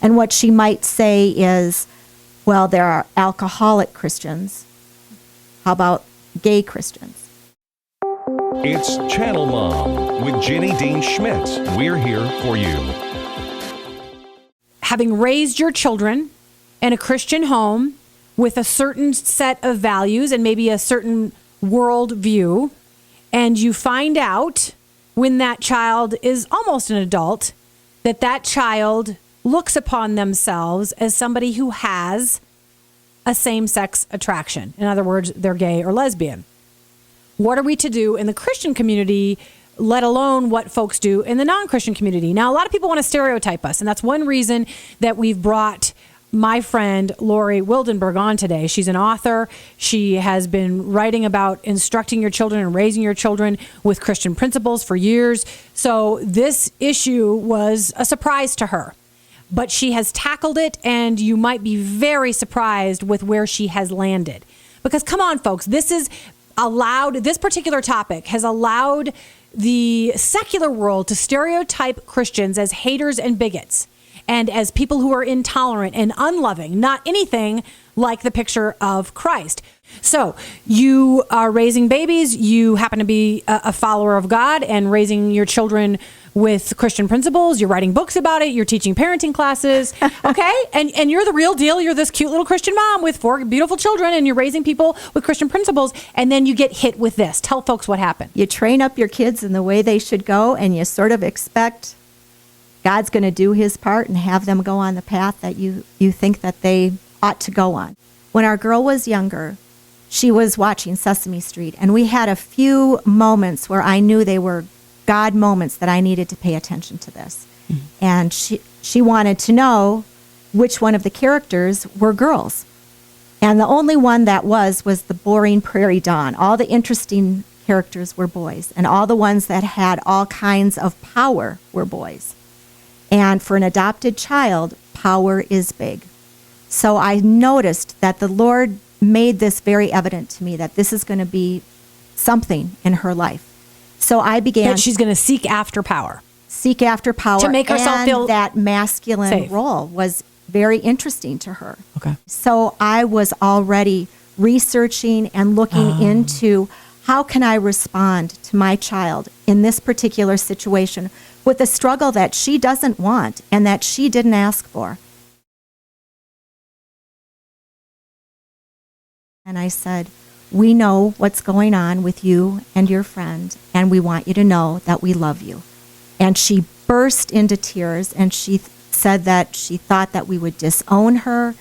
And what she might say is, well, there are alcoholic Christians. How about gay Christians? It's Channel Mom with Jenny Dean Schmidt. We're here for you. Having raised your children in a Christian home with a certain set of values and maybe a certain world view, and you find out when that child is almost an adult that child looks upon themselves as somebody who has a same-sex attraction. In other words, they're gay or lesbian. What are we to do in the Christian community, let alone what folks do in the non-Christian community? Now, a lot of people want to stereotype us, and that's one reason that we've brought my friend Lori Wildenberg on today. She's an author. She has been writing about instructing your children and raising your children with Christian principles for years. So this issue was a surprise to her. But she has tackled it, and you might be very surprised with where she has landed. Because come on, folks, this particular topic has allowed the secular world to stereotype Christians as haters and bigots, and as people who are intolerant and unloving, not anything like the picture of Christ. So you are raising babies, you happen to be a follower of God and raising your children with Christian principles, you're writing books about it, you're teaching parenting classes, okay? And you're the real deal. You're this cute little Christian mom with 4 beautiful children, and you're raising people with Christian principles, and then you get hit with this. Tell folks what happened. You train up your kids in the way they should go, and you sort of expect God's going to do his part and have them go on the path that you think that they ought to go on. When our girl was younger, she was watching Sesame Street, and we had a few moments where I knew they were God moments that I needed to pay attention to this. Mm-hmm. And she wanted to know which one of the characters were girls. And the only one that was the boring Prairie Dawn. All the interesting characters were boys, and all the ones that had all kinds of power were boys. And for an adopted child, power is big. So I noticed that the Lord made this very evident to me, that this is going to be something in her life. So I began... That she's going to seek after power. Seek after power. To make herself feel that masculine safe. Role was very interesting to her. Okay. So I was already researching and looking into how can I respond to my child in this particular situation with a struggle that she doesn't want and that she didn't ask for. And I said, we know what's going on with you and your friend, and we want you to know that we love you. And she burst into tears, and she said that she thought that we would disown her,